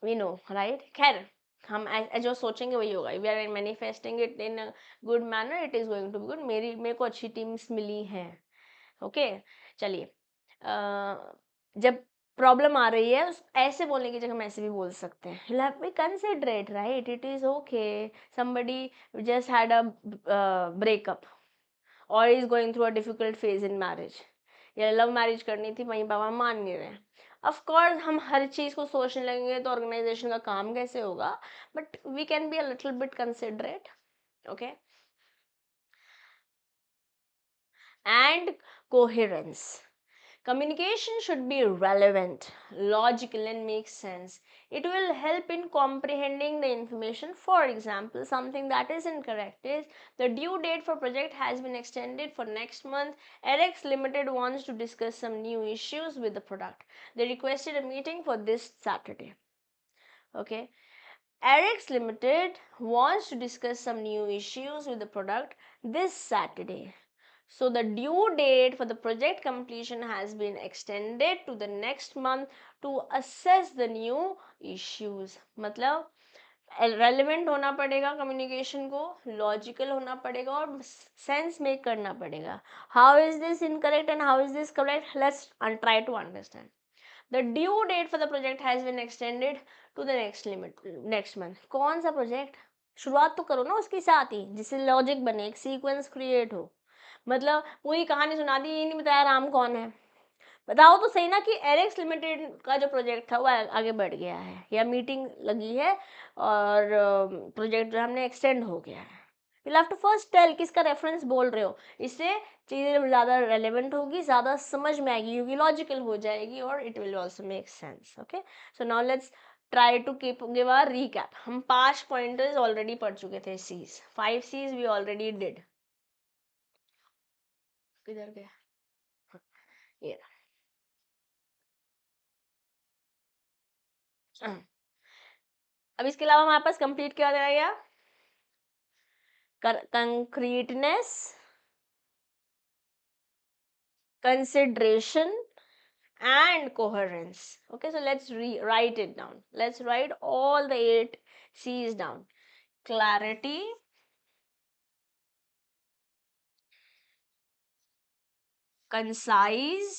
we know, right? खैर हम जो सोचेंगे वही होगा. We are manifesting it in a good manner. It is going to be good. मेरे को अच्छी teams मिली हैं. ओके, चलिए. जब प्रॉब्लम आ रही है ऐसे बोलने की जगह हम ऐसे भी बोल सकते हैं. You'll have to be considerate, right? It is okay. Somebody just had a breakup or is going through a difficult phase in marriage. या लव मैरिज करनी थी, वहीं पापा मान नहीं रहे. ऑफ कोर्स हम हर चीज़ को सोचने लगेंगे तो ऑर्गेनाइजेशन का काम कैसे होगा, but we can be a little bit considerate. Okay. And coherence. Communication should be relevant, logical, and make sense. It will help in comprehending the information. For example, something that is incorrect is the due date for project has been extended for next month. RX Limited wants to discuss some new issues with the product. They requested a meeting for this Saturday. Okay. RX Limited wants to discuss some new issues with the product this Saturday. So the due date for the project completion has been extended to the next month to assess the new issues. मतलब relevant होना पड़ेगा communication को, logical होना पड़ेगा और sense make करना पड़ेगा. How is this incorrect and how is this correct? Let's try to understand. The due date for the project has been extended to the next month. कौन सा project? शुरुआत तो करो ना उसके साथ ही जिससे लॉजिक बने, एक सीक्वेंस क्रिएट हो. मतलब पूरी कहानी सुना दी, ये नहीं बताया राम कौन है. बताओ तो सही ना कि एरेक्स लिमिटेड का जो प्रोजेक्ट था वो आगे बढ़ गया है या मीटिंग लगी है और प्रोजेक्ट जो हमने एक्सटेंड हो गया है. You have to first tell किसका रेफरेंस बोल रहे हो. इससे चीज़ें ज़्यादा रेलेवेंट होगी, ज़्यादा समझ में आएगी क्योंकि लॉजिकल हो जाएगी और it will also make sense. Okay, so now let's try to give a recap. हम 5 पॉइंटर्स ऑलरेडी पढ़ चुके थे. C's 5 C's we already did. किधर गया ये. अब इसके अलावा हमारे पास कंप्लीट क्या रह गया. Concreteness, consideration, and coherence. Okay, so let's write it down. Let's write all the 8 C's down. Clarity, concise,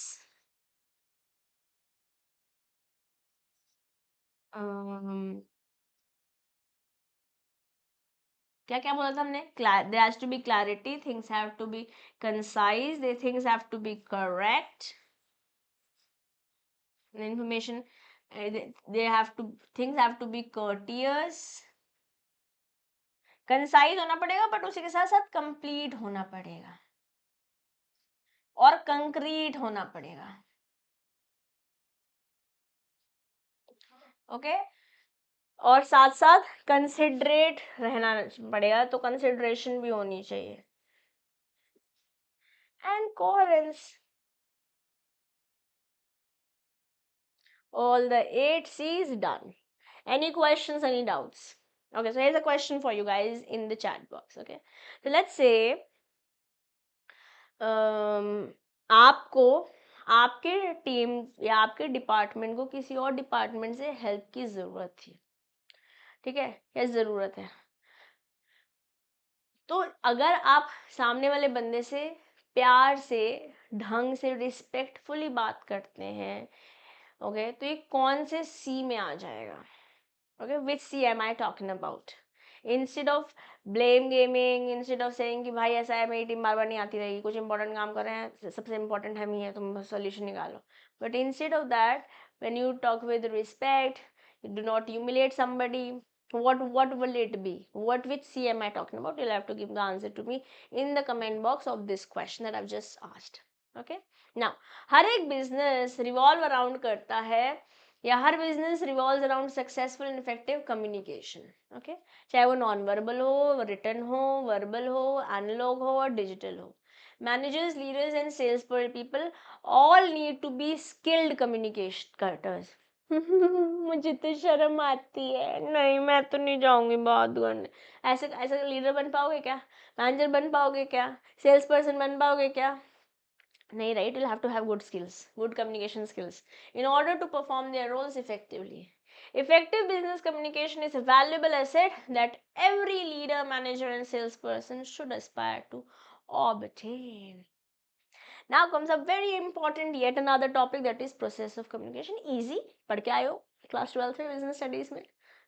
क्या क्या बोला था हमने. There has to be clarity, things have to be concise, things have to be correct. The information, things have to be courteous. Concise होना पड़ेगा but उसी के साथ साथ कंप्लीट होना पड़ेगा और कंक्रीट होना पड़ेगा. ओके, और साथ साथ कंसिडरेट रहना पड़ेगा, तो कंसिडरेशन भी होनी चाहिए. And coherence. All the 8 C's done. Any questions, any doubts? Okay, so here's a question for you guys in the chat box. Okay, so let's say आपको आपके टीम या आपके डिपार्टमेंट को किसी और डिपार्टमेंट से हेल्प की ज़रूरत थी. ठीक है, क्या ज़रूरत है. तो अगर आप सामने वाले बंदे से प्यार से, ढंग से, रिस्पेक्टफुली बात करते हैं, ओके, तो ये कौन से सी में आ जाएगा. Okay, which C am I talking about. Instead of blame gaming, instead of saying कि भाई ऐसा है मेरी टीम बार बार नहीं आती रहेगी, कुछ इंपॉर्टेंट काम कर रहे हैं, सबसे इंपॉर्टेंट हम ही है, तुम सोल्यूशन निकालो. But instead of that, when you talk with respect, you do not humiliate somebody, what will it be, which C am I talking about? You'll have to give the answer to me in the comment box of this question that I've just asked. Okay, now हर एक business revolve around करता है, या हर business revolve around successful and effective communication. Okay, चाहे वो non verbal हो, written हो, वर्बल हो, एनालॉग हो और डिजिटल हो. Managers, leaders and sales people all need to be skilled communicators. मुझे तो शर्म आती है, नहीं मैं तो नहीं जाऊंगी बात करने. ऐसे ऐसे लीडर बन पाओगे क्या? मैनेजर बन पाओगे क्या? सेल्स पर्सन बन पाओगे क्या? नहीं, right? You'll have to have good skills, good communication skills in order to perform their roles effectively. Effective business communication is a valuable asset that every leader, manager and salesperson should aspire to obtain. Now comes a very important yet another topic, that is process of communication. Easy, पढ़ के आए हो class 12 में business studies में.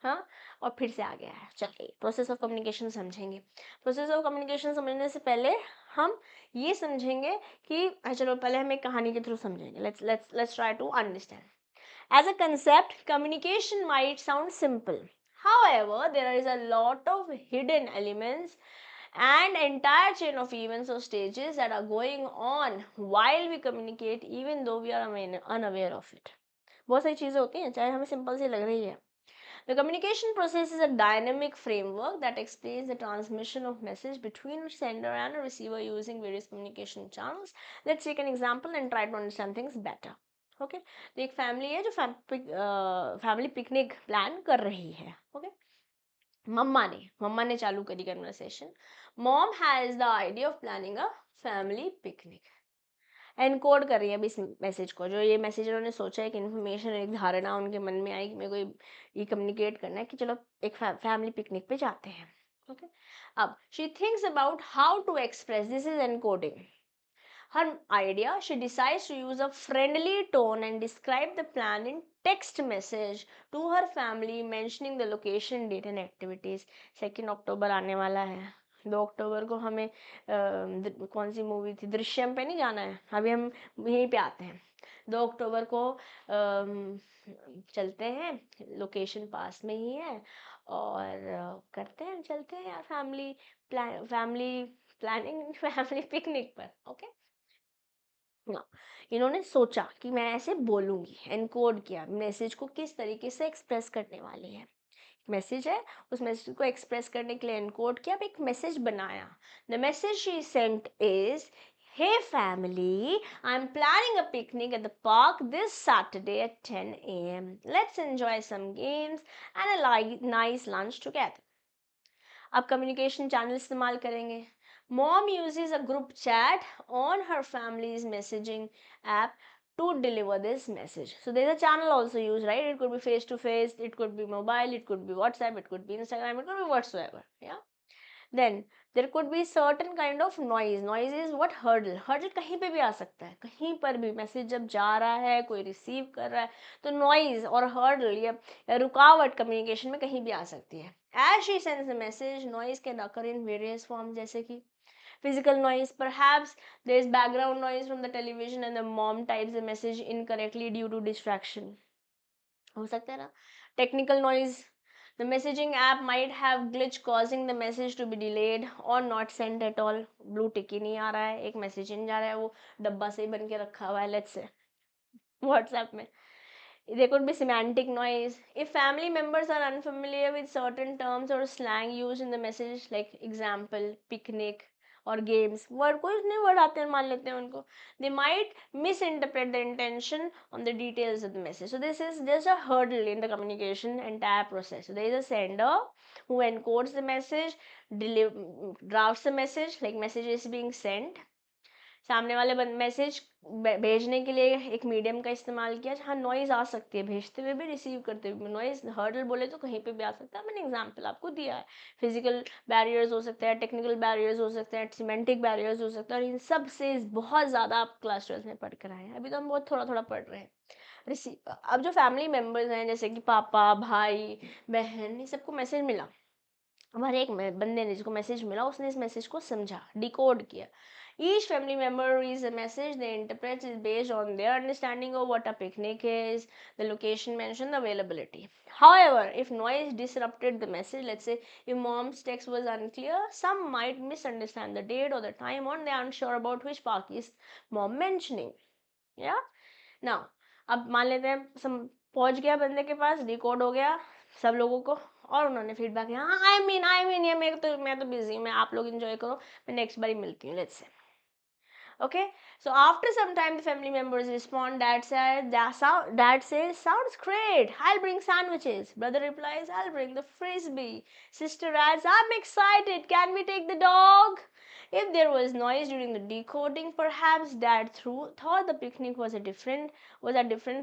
हाँ, और फिर से आ गया है. चलिए प्रोसेस ऑफ कम्युनिकेशन समझेंगे. प्रोसेस ऑफ कम्युनिकेशन समझने से पहले हम ये समझेंगे कि चलो पहले हम एक कहानी के थ्रू समझेंगे. Let's try to understand. As a concept, communication might sound simple. However, there is a lot of hidden elements and entire chain of events or stages that are going on while we communicate, even though we are unaware of it. बहुत सारी चीज़ें होती हैं चाहे हमें simple सी लग रही है. The communication process is a dynamic framework that explains the transmission of message between a sender and a receiver using various communication channels. Let's take an example and try to understand things better. Okay, तो एक family है जो family picnic plan कर रही है. Okay, मम्मा ने चालू करी conversation. Mom has the idea of planning a family picnic. Encode कर रही है अभी इस मैसेज को, जो ये मैसेज उन्होंने सोचा, एक इन्फॉर्मेशन, एक धारणा उनके मन में आई कि मेरे को ये कम्युनिकेट करना है कि चलो एक फैमिली पिकनिक पे जाते हैं. ओके, अब she thinks about how to express, this is encoding her idea. She decides to use a friendly tone and describe the plan in text message to her family, mentioning the location, date and activities. 2 अक्टूबर आने वाला है. 2 अक्टूबर को हमें कौन सी movie थी, दृश्यम पे नहीं जाना है, अभी हम यहीं पे आते हैं. 2 अक्टूबर को चलते हैं, लोकेशन पास में ही है, और करते हैं, चलते हैं यार फैमिली प्लानिंग फैमिली पिकनिक पर. ओके, इन्होंने सोचा कि मैं ऐसे बोलूंगी, एनकोड किया मैसेज को, किस तरीके से एक्सप्रेस करने वाली है. मैसेज है, उस मैसेज को एक्सप्रेस करने के लिए एनकोड किया, अब एक मैसेज बनाया. The message she sent is, hey family, I'm planning a picnic at the park this Saturday at 10 a.m. Let's enjoy some games and a nice lunch together. अब communication channel इस्तेमाल करेंगे. Mom uses a group chat on her family's messaging app to deliver this message. So there's a channel also used, right? It could be face to face, it could be mobile, it could be WhatsApp, it could be Instagram, it could be whatsoever. Yeah. Then there could be certain kind of noise. Noise is what? hurdle. Hurdle कहीं पे भी आ सकता है, कहीं पर भी message जब जा रहा है, कोई रिसीव कर रहा है, तो noise और hurdle या रुकावट कम्युनिकेशन में कहीं भी आ सकती है. As she sends the message, noise can occur in various forms, जैसे कि physical noise. Perhaps there is background noise from the television and the mom types the message incorrectly due to distraction. हो सकता है ना. Technical noise, the messaging app might have glitch causing the message to be delayed or not sent at all. Blue tick ही नहीं आ रहा है, एक message नहीं जा रहा है, वो डब्बा से ही बन के रखा हुआ है, लेट्स से व्हाट्सएप में. There could be semantic noise. If family members are unfamiliar with certain terms or slang used in the message, like example, picnic or games, word कोई नहीं word आते हैं मान लेते हैं उनको, they might misinterpret the intention on the details of the message. So this is just a hurdle in the communication entire process. So there is a sender who encodes the message, drafts the message, like message is being sent. सामने वाले message भेजने के लिए एक medium का इस्तेमाल किया. हाँ, नॉइज आ सकती है, भेजते हुए भी रिसीव करते हुए नॉइज. हर्डल बोले तो कहीं पे भी आ सकता है, मैंने एग्जांपल आपको दिया है. फिजिकल बैरियर्स हो सकते हैं, टेक्निकल बैरियर्स हो सकते हैं, सिमेंटिक बैरियर्स हो सकते हैं, और इन सब से बहुत ज़्यादा आप क्लास 12 में पढ़ कर आए हैं. अभी तो हम बहुत थोड़ा थोड़ा पढ़ रहे हैं. अब जो फैमिली मेम्बर्स हैं, जैसे कि पापा, भाई, बहन, ये सबको मैसेज मिला, अब हर एक बंदे ने जिसको मैसेज मिला उसने इस मैसेज को समझा, डिकोड किया. Each family member reads the message they interpret is based on their understanding of what a picnic is, the location mentioned, the availability. However, if noise disrupted the message, let's say if mom's text was unclear, some might misunderstand the date or the time, or they aren't sure about which park is mom mentioning. Yeah. Now, अब मान लेते हैं पहुंच गया बंदे के पास, decode हो गया सब लोगों को, और उन्होंने फीडबैक दिया, हाँ आई मीन ये मैं तो बिजी हूँ, मैं आप लोग एंजॉय करो, मैं नेक्स्ट बारी मिलती हूँ, let's say. Okay, so after some time the family members respond, dad says sounds great, I'll bring sandwiches. Brother replies, I'll bring the frisbee. Sister adds, I'm excited, can we take the dog? If there was noise during the decoding, perhaps dad thought the picnic was at different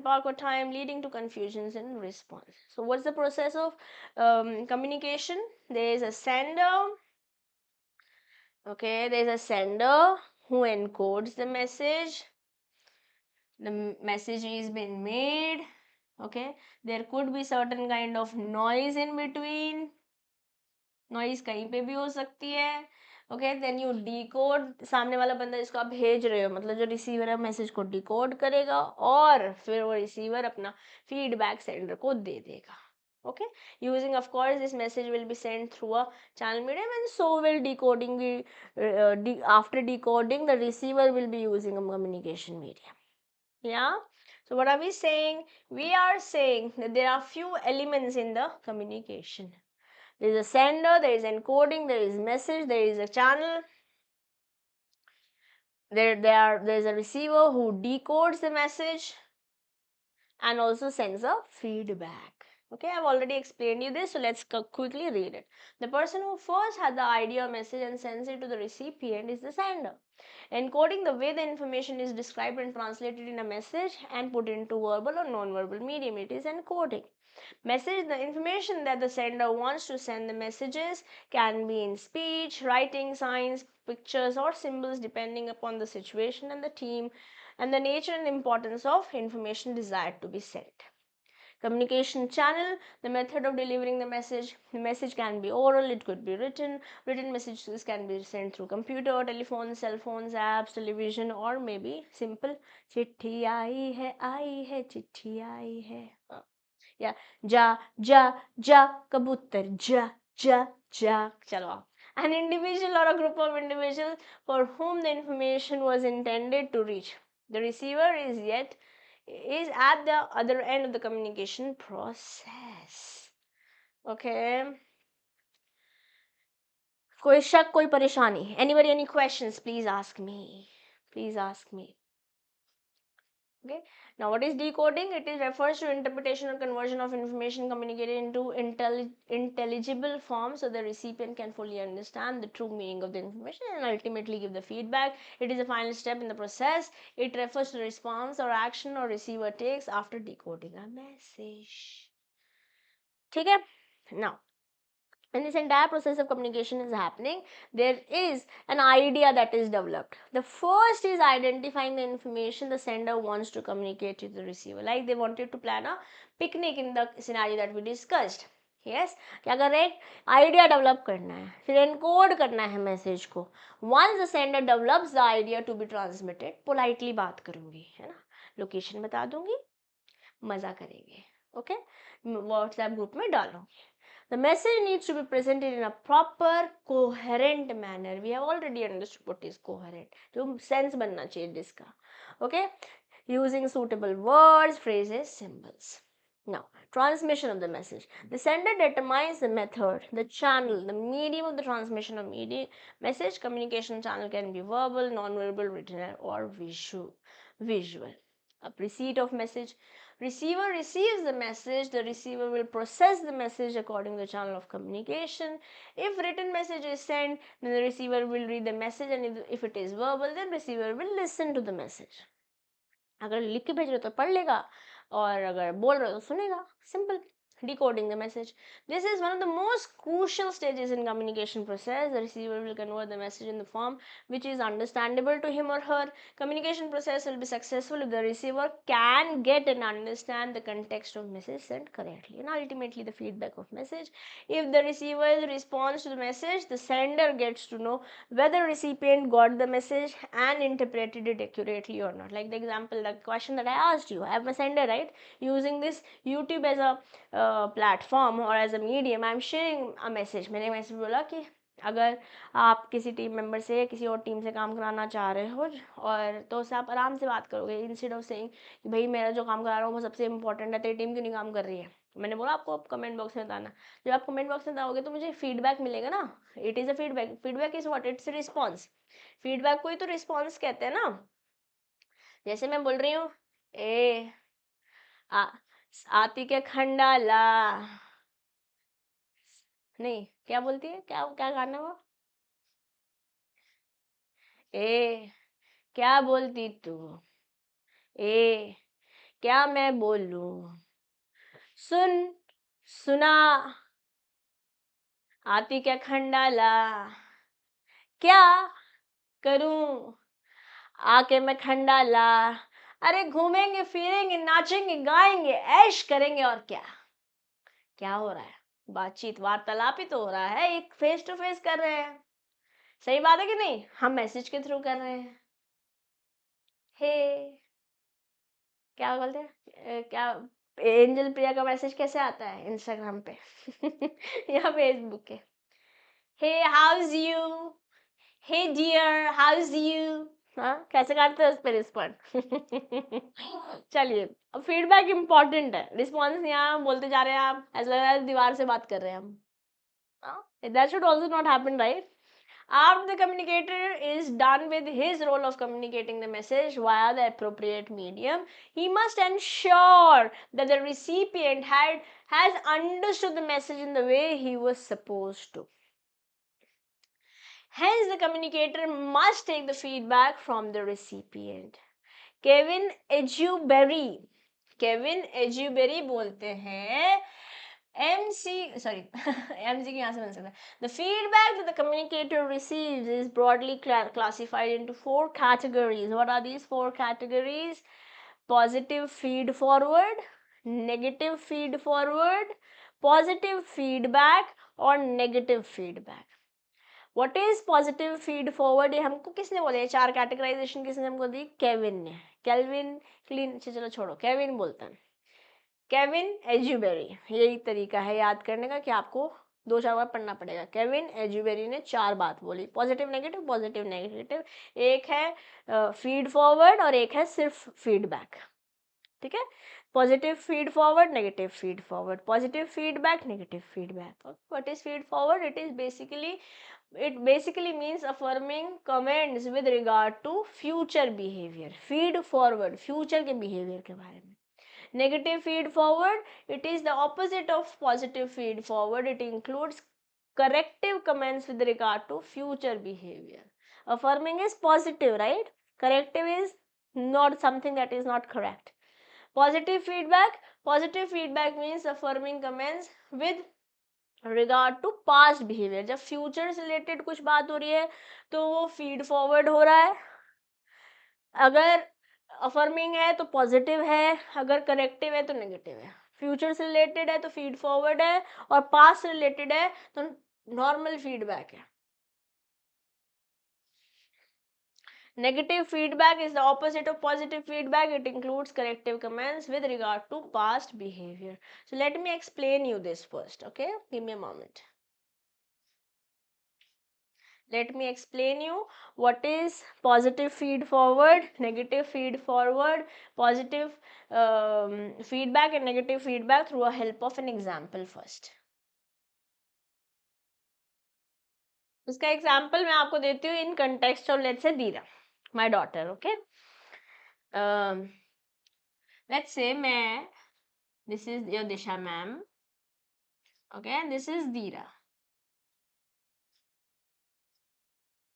park or time, leading to confusions in response. So what's the process of communication? There is a sender. Okay, there's a sender who encodes the message. The message is been made. Okay, there could be certain kind of noise in between. Noise कहीं पे भी हो सकती है. Okay, then you decode. सामने वाला बंदा जिसको आप भेज रहे हो, मतलब जो रिसीवर है, मैसेज को डिकोड करेगा और फिर वो रिसीवर अपना फीडबैक सेंडर को दे देगा. Okay, using, of course, this message will be sent through a channel medium, and so will decoding be after decoding the receiver will be using a communication medium. Yeah, so what are we saying? We are saying that there are few elements in the communication. There is a sender, there is encoding, there is message, there is a channel, there is a receiver who decodes the message and also sends a feedback. Okay, I've already explained you this, so let's quickly read it. The person who first had the idea or message and sends it to the recipient is the sender. Encoding the way the information is described and translated in a message and put into verbal or non-verbal medium, it is encoding. Message, the information that the sender wants to send the messages can be in speech, writing, signs, pictures or symbols depending upon the situation and the theme and the nature and importance of information desired to be sent. Communication channel, the method of delivering the message. The message can be oral, it could be written. Written messages can be sent through computer, telephone, cell phones, apps, television, or maybe simple चिट्ठी आई है चिट्ठी आई है. या जा कबूतर जा. चलो, an individual or a group of individuals for whom the information was intended to reach. The receiver is at the other end of the communication process. Okay. कोई शक, कोई परेशानी? Anybody any questions? Please ask me. Please ask me. Okay. Now, what is decoding? It is refers to interpretation or conversion of information communicated into intelligible form, so the recipient can fully understand the true meaning of the information and ultimately give the feedback. It is a final step in the process. It refers to the response or action or receiver takes after decoding a message. ठीक है? Now, when this entire process of communication is happening, there is an idea that is developed. The first is identifying the information the sender wants to communicate to the receiver. Like they wanted to plan a picnic in the scenario that we discussed. Yes, क्या कर रहे हैं? Idea develop करना है, फिर encode करना है message को. Once the sender develops the idea to be transmitted, politely बात करूँगी, है ना, लोकेशन बता दूंगी, मज़ा करेंगे. Okay, व्हाट्सएप ग्रुप में डालूंगी. The message needs to be presented in a proper, coherent manner. We have already understood what is coherent. जो sense बनना चाहिए जिसका. Okay? Using suitable words, phrases, symbols. Now, transmission of the message. The sender determines the method, the channel, the medium of the transmission of message. Communication channel can be verbal, non-verbal, written, or visual. A receipt of message. Receiver receives the message. The receiver will process the message according to the channel of communication. If written message is sent, then the receiver will read the message, and if it is verbal, then receiver will listen to the message. अगर लिख के भेज रहे हो तो पढ़ लेगा, और अगर बोल रहे हो तो सुनेगा. Simple. decoding the message. This is one of the most crucial stages in communication process. The receiver will convert the message in the form which is understandable to him or her. Communication process will be successful if the receiver can get and understand the context of message sent correctly, and ultimately the feedback of message. If the receiver responds to the message, the sender gets to know whether recipient got the message and interpreted it accurately or not. Like the example, the question that I asked you, I am a sender, right? Using this YouTube as a platform और as a medium I am sharing a message. मैंने message बोला कि अगर आप किसी team member से किसी और टीम से काम कराना चाह रहे हो और तो उससे आप आराम से बात करोगे इंस्टेड ऑफ सेइंग कि भाई मेरा जो काम करा रहा हूँ वो सबसे इंपॉर्टेंट है, तेरी टीम क्यों नहीं काम कर रही है. मैंने बोला आपको आप कमेंट बॉक्स में बताना. जब आप कमेंट बॉक्स में बताओगे तो मुझे फीडबैक मिलेगा ना. It is a feedback. Feedback is what? It's response. Feedback को ही तो रिस्पॉन्स कहते हैं ना. जैसे मैं बोल रही हूँ ए आ, आती के खंडाला, नहीं क्या बोलती है, क्या क्या गाना वो, ए क्या बोलती तू, ए क्या मैं बोलूं, सुन सुना आती क्या खंडाला, क्या करूं आके मैं खंडाला. अरे घूमेंगे फिरेंगे नाचेंगे गाएंगे ऐश करेंगे और क्या. क्या हो रहा है? बातचीत वार्तालाप ही तो हो रहा है. एक फेस टू फेस कर रहे हैं. सही बात है कि नहीं? हम मैसेज के थ्रू कर रहे हैं. हे क्या बोलते हैं क्या, एंजल प्रिया का मैसेज कैसे आता है इंस्टाग्राम पे या फेसबुक के. Hey how's you, hey dear how's you. हाँ कैसे करते हैं उस पर रिस्पॉन्ड. चलिए अब फीडबैक इंपॉर्टेंट है. रिस्पॉन्स यहाँ बोलते जा रहे हैं आप, ऐसा लग रहा है दीवार से बात कर रहे हैं हम. That should also not happen, right? After the communicator is done with his role of communicating the message via the appropriate medium, he must ensure that the recipient has understood the message in the way he was supposed to. Hence, the communicator must take the feedback from the recipient. Kevin Edgewberry बोलते हैं MC की यहाँ से बन सकता है. The feedback that the communicator receives is broadly classified into 4 categories. What are these 4 categories? Positive feed forward, negative feed forward, positive feedback और negative feedback. What is positive feed forward? ये हमको किसने बोले? 4 कैटेगराइजेशन किसने हमको दी? Kevin ने. Kelvin clean, चलो छोड़ो, केविन बोलते हैं. केविन एजुबेरी. यही तरीका है याद करने का कि आपको 2-4 बार पढ़ना पड़ेगा. केविन एजुबेरी ने 4 बात बोली. Positive negative positive negative. एक है फीड फॉरवर्ड और एक है सिर्फ फीडबैक. ठीक है. Positive feed forward, negative feed forward, positive feedback, negative feedback. What is feed forward? It basically means affirming comments with regard to future behavior. Feed forward, future के behavior के बारे में. Negative feed forward, it is the opposite of positive feed forward. It includes corrective comments with regard to future behavior. Affirming is positive, right? Corrective is not something that is not correct. Positive feedback means affirming comments with regard to past behavior. जब future से related कुछ बात हो रही है तो वो feed forward हो रहा है. अगर अफर्मिंग है तो पॉजिटिव है, अगर करेक्टिव है तो नेगेटिव है. फ्यूचर से रिलेटेड है तो फीड फॉरवर्ड है और पास्ट से रिलेटेड है तो नॉर्मल फीडबैक है. Negative feedback is the opposite of positive feedback. It includes corrective comments with regard to past behavior. So let me explain you this first, okay? Give me a moment. Let me explain you what is positive feed forward, negative feed forward, positive feedback and negative feedback through a help of an example first. उसका example मैं आपको देती हूँ in context of let's say Dira, my daughter. Okay, let's say मैं, this is your Disha ma'am, okay, this is Dira.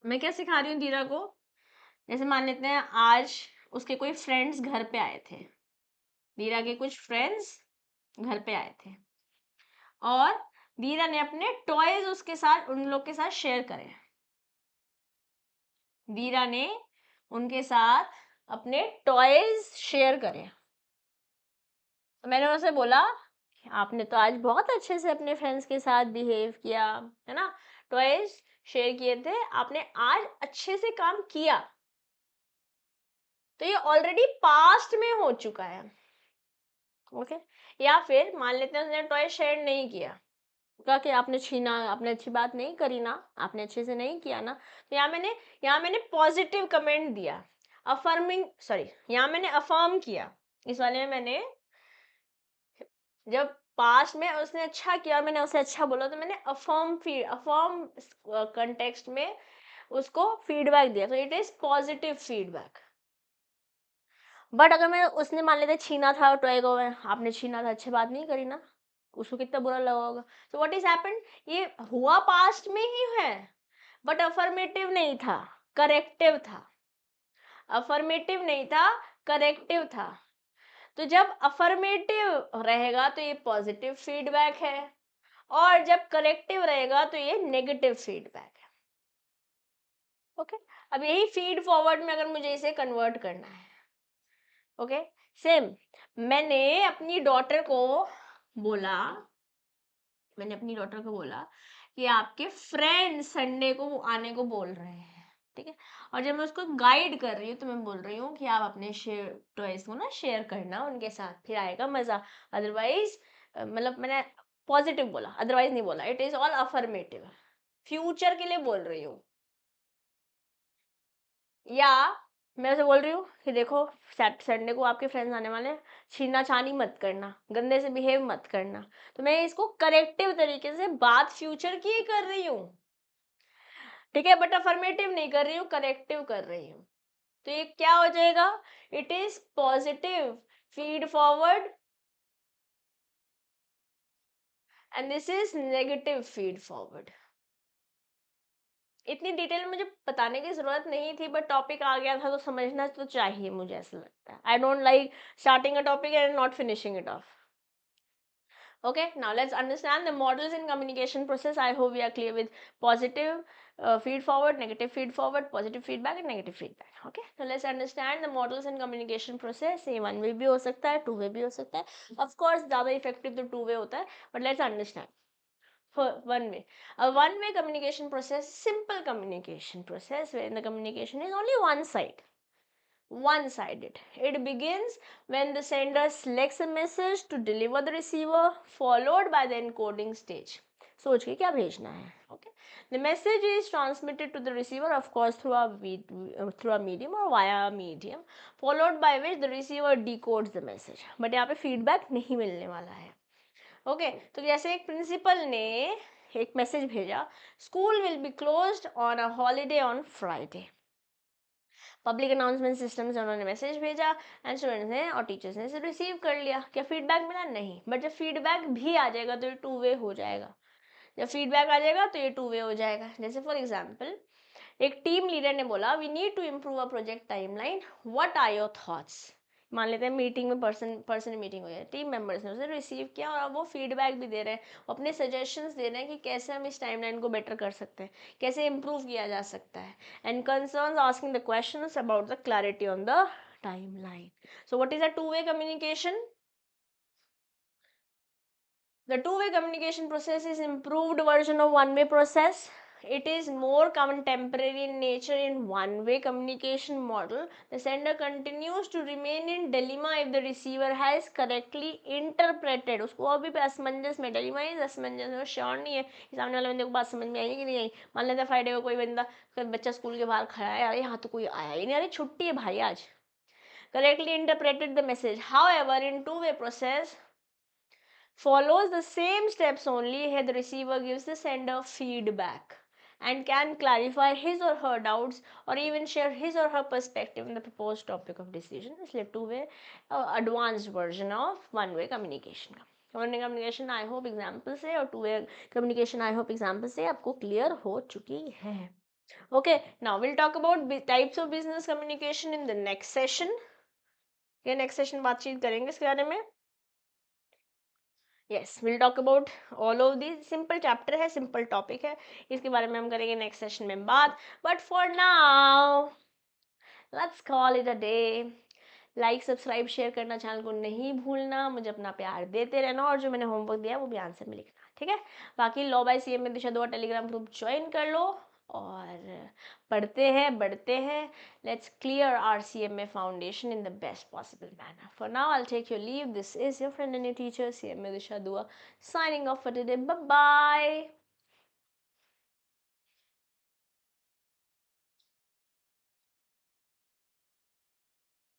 मैं क्या सिखा रही हूँ दीरा को? जैसे मान लेते हैं आज उसके कोई फ्रेंड्स घर पे आए थे. दीरा के कुछ फ्रेंड्स घर पे आए थे. और वीरा ने अपने टॉयज उसके साथ उन लोग के साथ शेयर करे। वीरा ने उनके साथ अपने टॉयज शेयर करे। तो मैंने उनसे बोला आपने तो आज बहुत अच्छे से अपने फ्रेंड्स के साथ बिहेव किया, है ना, टॉयज शेयर किए थे, आपने आज अच्छे से काम किया। तो ये ऑलरेडी पास्ट में हो चुका है। ओके, या फिर मान लेते हैं उसने टॉय शेयर नहीं किया, कहा कि आपने छीना, आपने अच्छी बात नहीं करी ना, आपने अच्छे से नहीं किया ना। तो यहाँ मैंने पॉजिटिव कमेंट दिया, अफर्मिंग, सॉरी, यहाँ मैंने अफर्म किया। इस वाले में मैंने, जब पास्ट में उसने अच्छा किया, मैंने उसे अच्छा बोला, तो मैंने अफर्म कंटेक्स्ट में उसको फीडबैक दिया, तो it is positive feedback. But अगर मैं, उसने मान लेते छीना था टॉय को, आपने छीना था, अच्छी बात नहीं करी ना, उसको कितना बुरा लगा होगा। तो व्हाट इज हैपेंड, ये हुआ पास्ट में ही है, बट अफर्मेटिव नहीं था, करेक्टिव था। अफर्मेटिव नहीं था, करेक्टिव था। तो जब अफर्मेटिव रहेगा तो ये पॉजिटिव फीडबैक है, और जब करेक्टिव रहेगा तो ये नेगेटिव फीडबैक है। ओके, अब यही फीड फॉरवर्ड में अगर मुझे इसे कन्वर्ट करना है, ओके, सेम मैंने अपनी डॉटर को बोला, मैंने अपनी डॉटर को बोला कि आपके फ्रेंड संडे को आने को बोल रहे हैं, ठीक है, और जब मैं उसको गाइड कर रही हूँ तो मैं बोल रही हूँ कि आप अपने शेयर टॉयज को ना शेयर करना उनके साथ, फिर आएगा मजा। अदरवाइज मतलब मैंने पॉजिटिव बोला, अदरवाइज नहीं बोला, it is all affirmative, future के लिए बोल रही हूँ। या मैं उसे बोल रही हूँ कि देखो संडे को आपके फ्रेंड्स आने वाले हैं, छीना छानी मत करना, गंदे से बिहेव मत करना। तो मैं इसको करेक्टिव तरीके से बात फ्यूचर की ही कर रही हूँ, ठीक है, बट अफर्मेटिव नहीं कर रही हूँ, करेक्टिव कर रही हूँ। तो ये क्या हो जाएगा, it is positive feed forward and this is negative feed forward. इतनी डिटेल मुझे बताने की जरूरत नहीं थी, बट टॉपिक आ गया था तो समझना तो चाहिए, मुझे ऐसा लगता है। I don't like starting a topic and not finishing it of. Okay, now let's understand the models in communication process. I hope we are clear with positive feed forward, negative feed forward, positive feedback and negative feedback. Okay, so let's understand the models in communication process. ये one way भी हो सकता है, two way भी हो सकता है. Of course, ज़्यादा effective तो two way होता है, but let's understand. For one way, a one way communication process, simple communication process where the communication is only one side. One-sided. It begins when the sender selects a message to deliver the receiver, followed by the encoding stage. सोच के क्या भेजना है, okay? The message is transmitted to the receiver, of course, through a medium or via a medium, followed by which the receiver decodes the message. But यहाँ पे feedback नहीं मिलने वाला है, okay? तो जैसे एक principal ने एक message भेजा, school will be closed on a holiday on Friday. Public announcement system से उन्होंने मैसेज भेजा एंड स्टूडेंट्स ने और टीचर्स ने इसे रिसीव कर लिया। क्या फीडबैक मिला? नहीं, बट जब फीडबैक भी आ जाएगा तो ये टू वे हो जाएगा। जब फीडबैक आ जाएगा तो ये टू वे हो जाएगा। जैसे फॉर एग्जाम्पल एक टीम लीडर ने बोला we need to improve a project timeline, what are your thoughts. मान लेते हैं मीटिंग में पर्सन मीटिंग हुई है, टीम मेंबर्स ने उसे रिसीव किया और अब वो फीडबैक भी दे रहे हैं, अपने सजेशंस दे रहे हैं कि कैसे हम इस टाइमलाइन को बेटर कर सकते हैं, कैसे इम्प्रूव किया जा सकता है, and concerns asking the questions about the clarity on the timeline. So what is a two-way communication? The two-way communication process is improved version of one-way process. It is more contemporary in nature. In one-way communication model, the sender continues to remain in dilemma if the receiver has correctly interpreted. उसको अभी भी असमंजस में, dilemma is असमंजस में, sure नहीं है कि सामने वाले बंदे को बात समझ में आई कि नहीं आई। मान लेते हैं फ्राइडे को कोई बच्चा स्कूल के बाहर खड़ा है, अरे यहाँ तो कोई आया ही नहीं, अरे छुट्टी है भाई आज। Correctly interpreted the message. However, in two-way process, follows the same steps only. Here the receiver gives the sender feedback and can clarify his or her doubts or even share his or her perspective in the proposed topic of decision. इसलिए two-way advanced version of one-way communication का। one-way communication I hope example से और two-way communication I hope example से आपको clear हो चुकी है। Okay, now we'll talk about types of business communication in the next session. ये नेक्स्ट सेशन बातचीत करेंगे इसके बारे में। Yes, will talk about all of this. Simple chapter है, सिंपल टॉपिक है, इसके बारे में हम करेंगे नेक्स्ट सेशन में बात। But for now let's call it a day. Like subscribe share करना चैनल को नहीं भूलना, मुझे अपना प्यार देते रहना, और जो मैंने होमवर्क दिया है वो भी आंसर में लिखना, ठीक है। बाकी लॉ बाय सीएम में दिशा दुआ टेलीग्राम ग्रुप ज्वाइन कर लो और पढ़ते हैं, बढ़ते हैं। Let's clear our CMA foundation in the best possible manner. For now I take your leave. This is your friend and your teacher CMA Disha Dua, signing off for today. Bye bye.